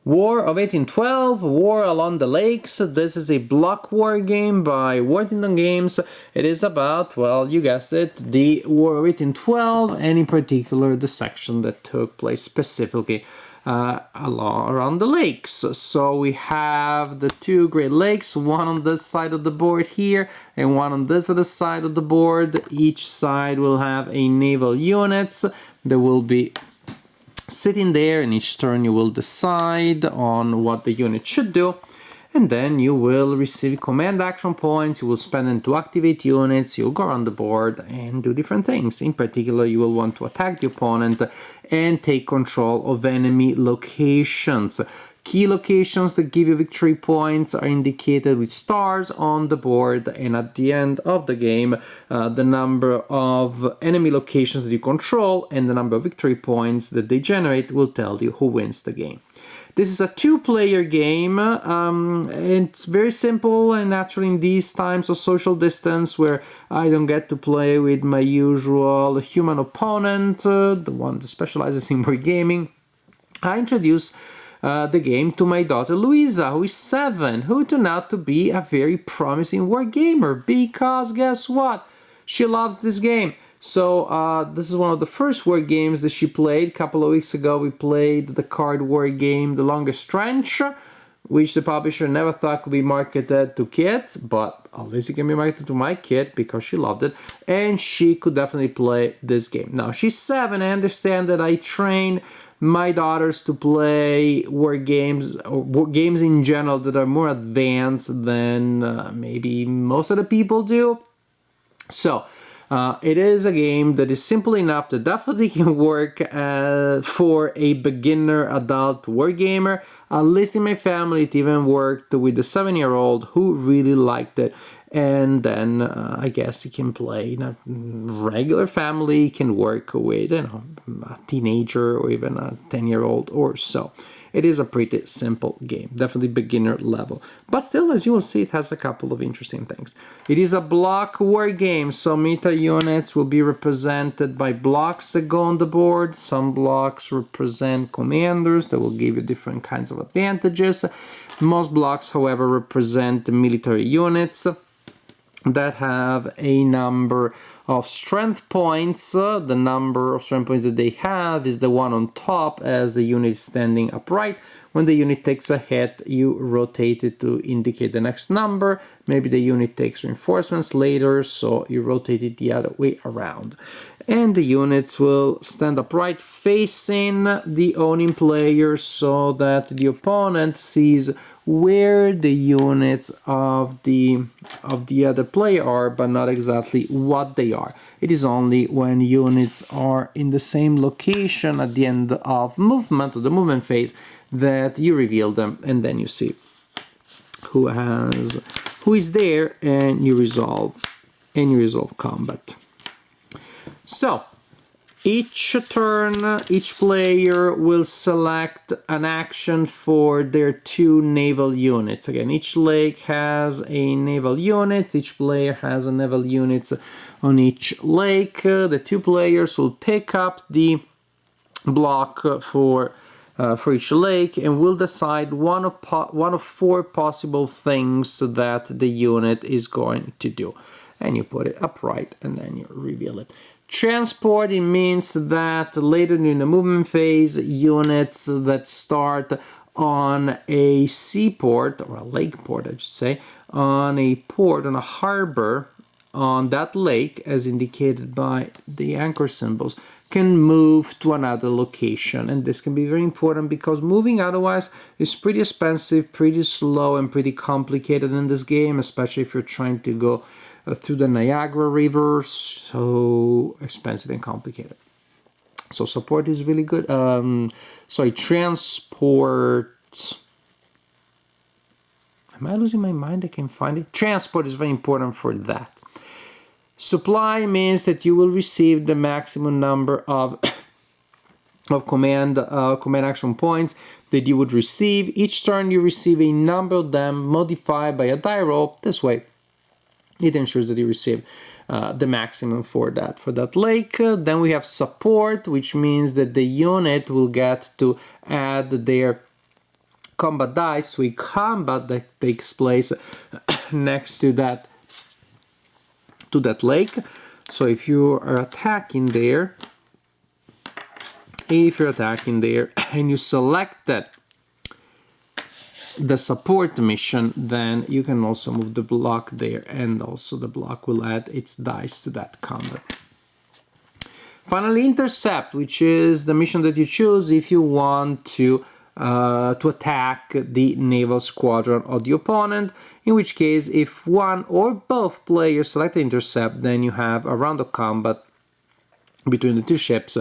War of 1812, War Along the Lakes. This is a block war game by Worthington Games. It is about, well, you guessed it, the War of 1812, and in particular the section that took place specifically around the lakes. So we have the two Great Lakes, one on this side of the board here and one on this other side of the board. Each side will have a naval units. There will be sitting there, and each turn you will decide on what the unit should do, and then you will receive command action points. You will spend them to activate units. You'll go around the board and do different things. In particular, you will want to attack the opponent and take control of enemy locations. Key locations that give you victory points are indicated with stars on the board, and at the end of the game, the number of enemy locations that you control and the number of victory points that they generate will tell you who wins the game. This is a two-player game. It's very simple, and naturally in these times of social distance where I don't get to play with my usual human opponent, the one that specializes in wargaming, I introduce the game to my daughter Luisa, who is 7, who turned out to be a very promising wargamer, because guess what? She loves this game. So this is one of the first war games that she played. A couple of weeks ago we played the card war game The Longest Trench, which the publisher never thought could be marketed to kids, but at least it can be marketed to my kid because she loved it, and she could definitely play this game. Now she's 7. I understand that I train my daughters to play war games, or war games in general, that are more advanced than maybe most of the people do. So it is a game that is simple enough that definitely can work for a beginner adult wargamer. At least in my family, it even worked with the 7-year-old who really liked it. And then I guess you can play in a regular family. You can work with, you know, a teenager or even a 10-year-old or so. It is a pretty simple game, definitely beginner level. But still, as you will see, it has a couple of interesting things. It is a block war game, so meta units will be represented by blocks that go on the board. Some blocks represent commanders that will give you different kinds of advantages. Most blocks, however, represent military units that have a number of strength points. The number of strength points that they have is the one on top as the unit is standing upright. When the unit takes a hit, you rotate it to indicate the next number. Maybe the unit takes reinforcements later, so you rotate it the other way around. And the units will stand upright facing the owning player so that the opponent sees where the units of the other player are, but not exactly what they are. It is only when units are in the same location at the end of movement, or the movement phase, that you reveal them, and then you see who is there, and you resolve combat. So each turn, each player will select an action for their 2 naval units. Again, each lake has a naval unit. Each player has a naval unit on each lake. The 2 players will pick up the block for each lake, and will decide one of 4 possible things that the unit is going to do. And you put it upright, and then you reveal it. Transport, it means that later in the movement phase, units that start on a seaport, or a lake port I should say, on a port, on a harbor on that lake, as indicated by the anchor symbols, can move to another location. And this can be very important because moving otherwise is pretty expensive, pretty slow, and pretty complicated in this game, especially if you're trying to go through the Niagara River. So expensive and complicated. So support is really good. Transport. Am I losing my mind? I can find it. Transport is very important for that. Supply means that you will receive the maximum number of command action points that you would receive. Each turn you receive a number of them modified by a die roll. This way it ensures that you receive the maximum for that lake. Then we have support, which means that the unit will get to add their combat dice to a combat that takes place next to that lake. So if you are attacking there, and you selected the support mission, then you can also move the block there, and also the block will add its dice to that combat. Finally, Intercept, which is the mission that you choose if you want to attack the naval squadron of the opponent, in which case if one or both players select Intercept, then you have a round of combat between the two ships.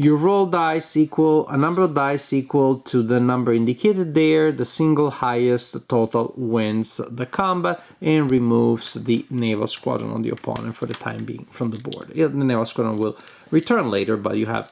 You roll dice a number of dice equal to the number indicated there. The single highest total wins the combat and removes the naval squadron on the opponent for the time being from the board. The naval squadron will return later, but you have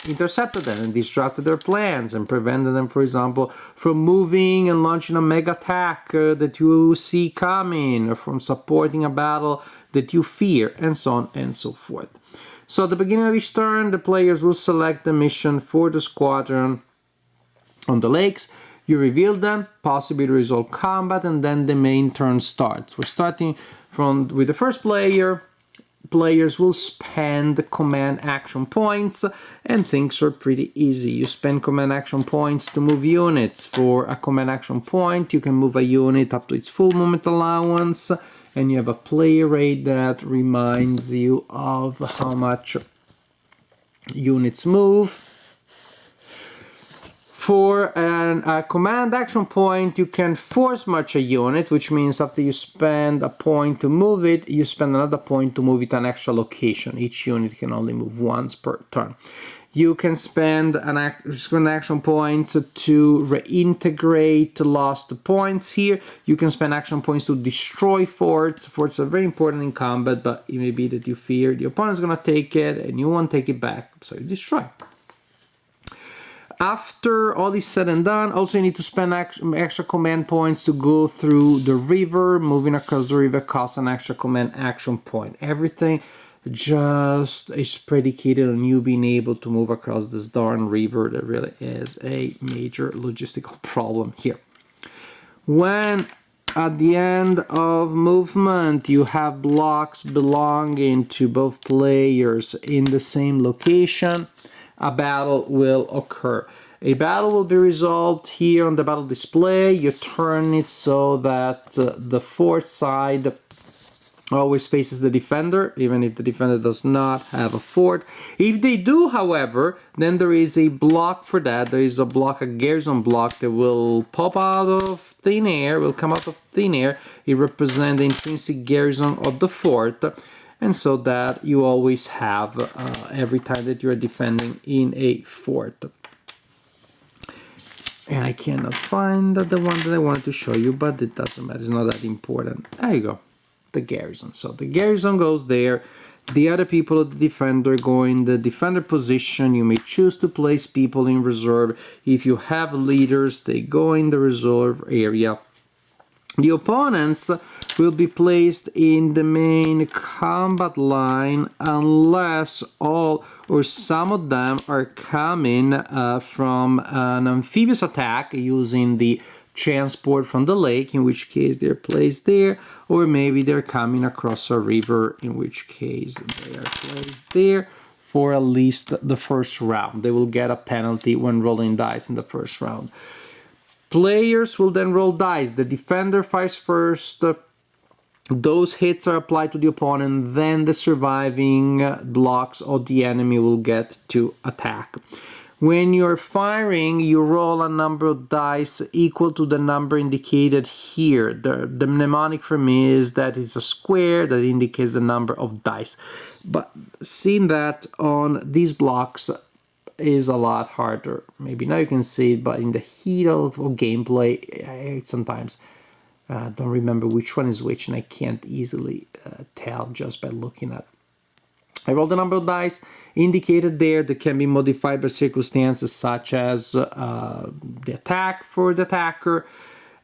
intercepted them and disrupted their plans and prevented them, for example, from moving and launching a mega attack that you see coming, or from supporting a battle that you fear, and so on and so forth. So at the beginning of each turn, the players will select the mission for the squadron on the lakes. You reveal them, possibly to resolve combat, and then the main turn starts. We're starting with the first player. Players will spend command action points, and things are pretty easy. You spend command action points to move units. For a command action point, you can move a unit up to its full movement allowance, and you have a play rate that reminds you of how much units move. For a command action point, you can force march a unit, which means after you spend a point to move it, you spend another point to move it to an extra location. Each unit can only move once per turn. You can spend action points to reintegrate lost points here. You can spend action points to destroy forts. Forts are very important in combat, but it may be that you fear the opponent's going to take it and you won't take it back, so you destroy. After all is said and done, also you need to spend extra command points to go through the river. Moving across the river costs an extra command action point. Everything just is predicated on you being able to move across this darn river. That really is a major logistical problem here. When at the end of movement you have blocks belonging to both players in the same location, a battle will occur. A battle will be resolved here on the battle display. You turn it so that the fort side always faces the defender, even if the defender does not have a fort. If they do, however, then there is a block for that. There is a garrison block that will pop out of thin air, will come out of thin air. It represents the intrinsic garrison of the fort, and so that you always have every time that you are defending in a fort. And I cannot find the one that I wanted to show you, but it doesn't matter, it's not that important. There you go, the garrison. So the garrison goes there. The other people of the defender go in the defender position. You may choose to place people in reserve. If you have leaders, they go in the reserve area. The opponents will be placed in the main combat line unless all or some of them are coming from an amphibious attack using the transport from the lake, in which case they're placed there, or maybe they're coming across a river, in which case they are placed there for at least the first round. They will get a penalty when rolling dice in the first round. Players will then roll dice. The defender fires first. Those hits are applied to the opponent. Then the surviving blocks of the enemy will get to attack. When you're firing, you roll a number of dice equal to the number indicated here. The mnemonic for me is that it's a square that indicates the number of dice. But seeing that on these blocks is a lot harder. Maybe now you can see it, but in the heat of gameplay, I sometimes don't remember which one is which, and I can't easily tell just by looking at. I rolled the number of dice indicated there that can be modified by circumstances such as the attack for the attacker,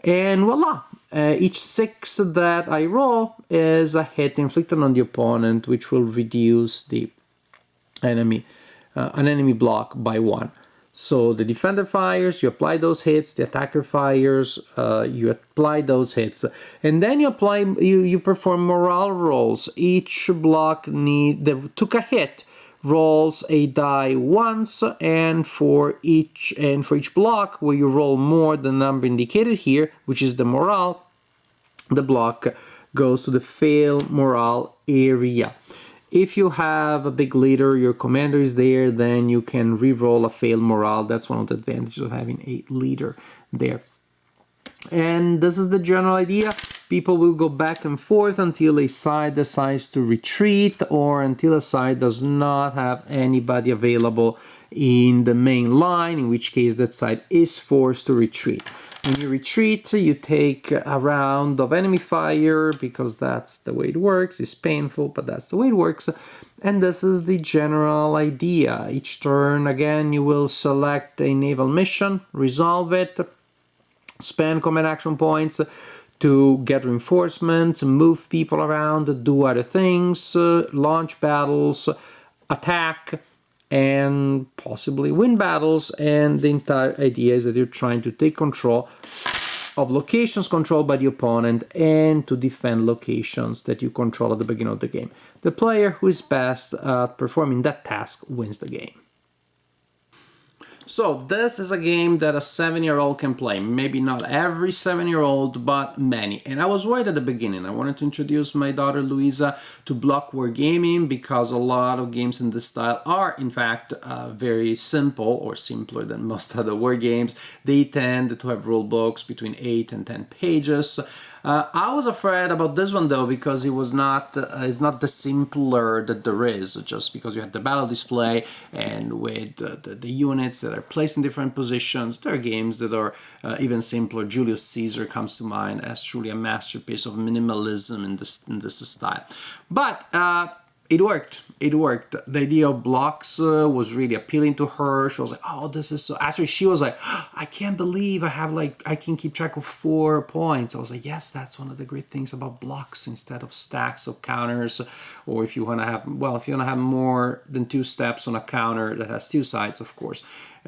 and voila! Each 6 that I roll is a hit inflicted on the opponent, which will reduce the enemy an enemy block by 1. So the defender fires, you apply those hits, the attacker fires, you apply those hits, and then you perform morale rolls. Each block that took a hit rolls a die once, and for each block where you roll more than the number indicated here, which is the morale, the block goes to the fail morale area. If you have a big leader, your commander is there, then you can re-roll a fail morale. That's one of the advantages of having a leader there. And this is the general idea. People will go back and forth until a side decides to retreat, or until a side does not have anybody available in the main line, in which case that side is forced to retreat. When you retreat, you take a round of enemy fire, because that's the way it works. It's painful, but that's the way it works. And this is the general idea. Each turn, again, you will select a naval mission, resolve it, spend command action points to get reinforcements, move people around, do other things, launch battles, attack, and possibly win battles. And the entire idea is that you're trying to take control of locations controlled by the opponent and to defend locations that you control at the beginning of the game. The player who is best at performing that task wins the game. So this is a game that a 7-year-old can play. Maybe not every 7-year-old, but many. And I was right at the beginning. I wanted to introduce my daughter Luisa to block wargaming, because a lot of games in this style are, in fact, very simple, or simpler than most other war games. They tend to have rule books between 8 and 10 pages. I was afraid about this one though, because it was not it's not the simpler that there is, just because you have the battle display and with the units that are placed in different positions. There are games that are even simpler. Julius Caesar comes to mind as truly a masterpiece of minimalism in this style. But it worked. It worked. The idea of blocks was really appealing to her. She was like, "Oh, this is so." Actually, she was like, oh, "I can't believe I can keep track of 4 points." I was like, "Yes, that's one of the great things about blocks instead of stacks of counters." Or if you want to have more than 2 steps on a counter that has 2 sides, of course,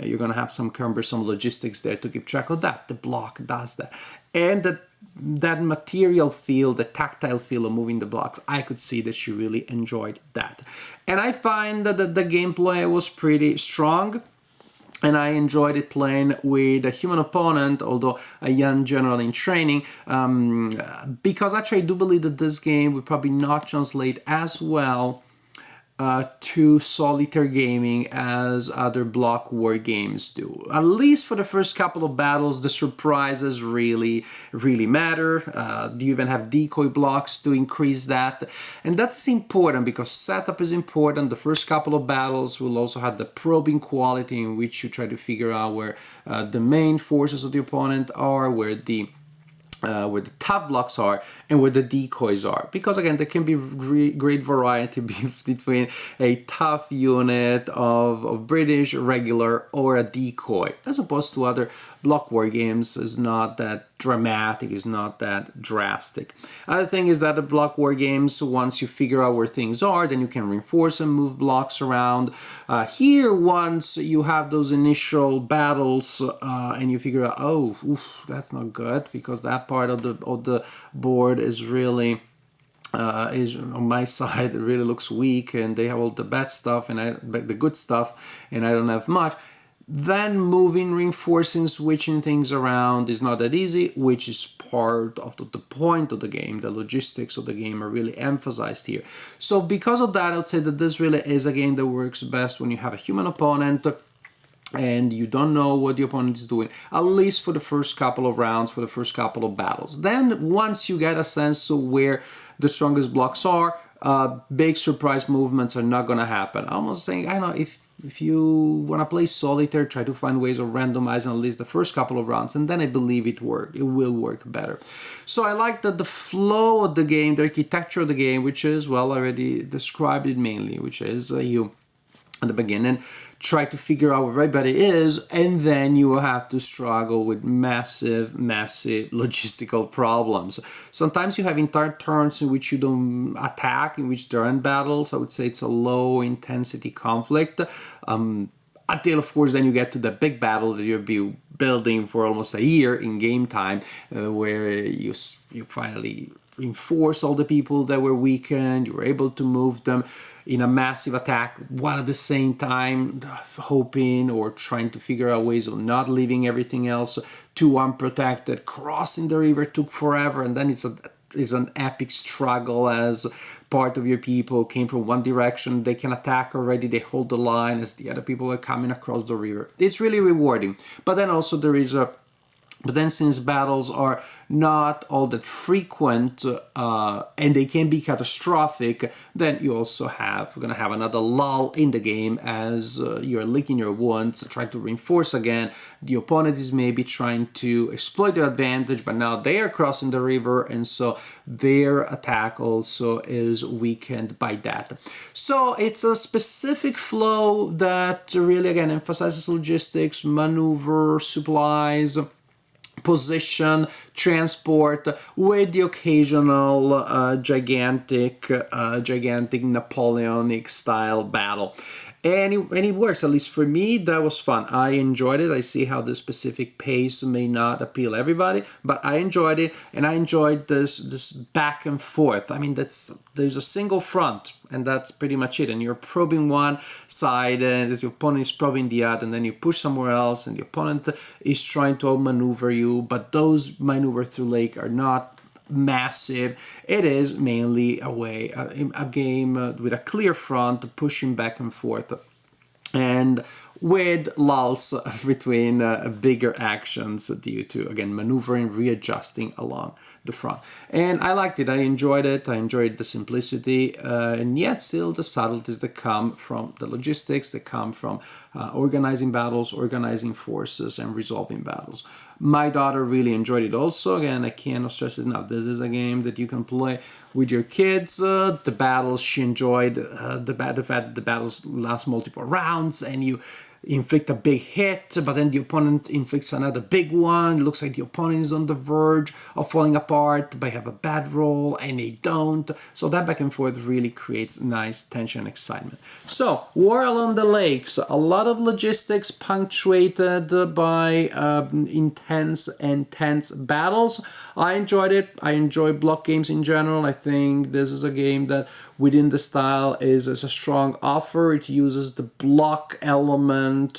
you're going to have some cumbersome logistics there to keep track of that. The block does that, and that material feel, the tactile feel of moving the blocks, I could see that she really enjoyed that. And I find that the gameplay was pretty strong, and I enjoyed it playing with a human opponent, although a young general in training, because actually I do believe that this game would probably not translate as well to solitaire gaming as other block war games do. At least for the first couple of battles, the surprises really matter. You even have decoy blocks to increase that. And that's important because setup is important. The first couple of battles will also have the probing quality, in which you try to figure out where the main forces of the opponent are, where the tough blocks are, and where the decoys are. Because again, there can be great variety between a tough unit of British regular or a decoy, as opposed to other block war games. Is not that dramatic, is not that drastic. Other thing is that the block war games, once you figure out where things are, then you can reinforce and move blocks around. Here, once you have those initial battles and you figure out, oh, oof, that's not good, because that part of the board is really is on my side. It really looks weak, and they have all the bad stuff and the good stuff, and I don't have much. Then moving, reinforcing, switching things around is not that easy, which is part of the point of the game. The logistics of the game are really emphasized here. So because of that, I would say that this really is a game that works best when you have a human opponent and you don't know what the opponent is doing, at least for the first couple of rounds, for the first couple of battles. Then once you get a sense of where the strongest blocks are, big surprise movements are not going to happen. I'm almost saying, I don't know, if you want to play solitaire, try to find ways of randomizing at least the first couple of rounds, and then I believe it will work better. So I like that the flow of the game, the architecture of the game, which is, well, I already described it mainly, which is you at the beginning try to figure out where everybody is, and then you will have to struggle with massive logistical problems. Sometimes you have entire turns in which you don't attack, in which there aren't battles. I would say it's a low intensity conflict. until of course then you get to the big battle that you'll be building for almost a year in game time, where you finally reinforce all the people that were weakened. You were able to move them in a massive attack, while at the same time hoping or trying to figure out ways of not leaving everything else too unprotected. Crossing the river took forever, and then it's an epic struggle as part of your people came from one direction. They can attack already, they hold the line as the other people are coming across the river. It's really rewarding. But then also but then since battles are not all that frequent and they can be catastrophic, then you also gonna have another lull in the game as you're licking your wounds, trying to reinforce again. The opponent is maybe trying to exploit their advantage, but now they are crossing the river, and so their attack also is weakened by that. So it's a specific flow that really again emphasizes logistics, maneuver, supplies, position, transport, with the occasional gigantic Napoleonic style battle. And it works, at least for me. That was fun. I enjoyed it. I see how the specific pace may not appeal everybody, but I enjoyed it, and I enjoyed this back and forth. I mean, there's a single front, and that's pretty much it. And you're probing one side, and your opponent is probing the other, and then you push somewhere else, and the opponent is trying to outmaneuver you. But those maneuvers through lake are not massive. It is mainly a game with a clear front, pushing back and forth, and with lulls between bigger actions due to, again, maneuvering, readjusting along the front. And I liked it. I enjoyed it. I enjoyed the simplicity, and yet still the subtleties that come from the logistics, that come from organizing battles, organizing forces, and resolving battles. My daughter really enjoyed it also. Again, I cannot stress it enough. This is a game that you can play with your kids. The battles, she enjoyed the fact that the battles last multiple rounds, and you inflict a big hit, but then the opponent inflicts another big one. It looks like the opponent is on the verge of falling apart, but have a bad roll, and they don't. So that back and forth really creates nice tension and excitement. So, War Along the Lakes, a lot of logistics punctuated by intense and tense battles. I enjoyed it. I enjoy block games in general. I think this is a game that within the style is a strong offer. It uses the block element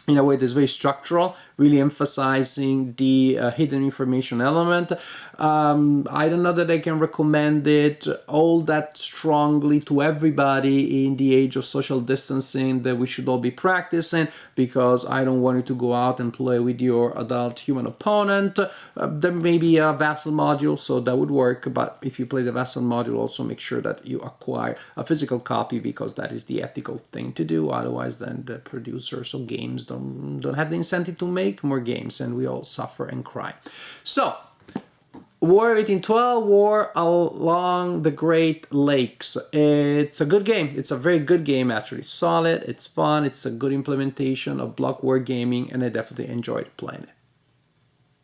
in a way that's very structural, really emphasizing the hidden information element. I don't know that I can recommend it all that strongly to everybody in the age of social distancing that we should all be practicing, because I don't want you to go out and play with your adult human opponent. There may be a vassal module, so that would work, but if you play the vassal module, also make sure that you acquire a physical copy, because that is the ethical thing to do. Otherwise, then the producers of games don't have the incentive to make more games, and we all suffer and cry. So, War 1812, War Along the Great Lakes. It's a good game. It's a very good game, actually. Solid, it's fun, it's a good implementation of block war gaming, and I definitely enjoyed playing it.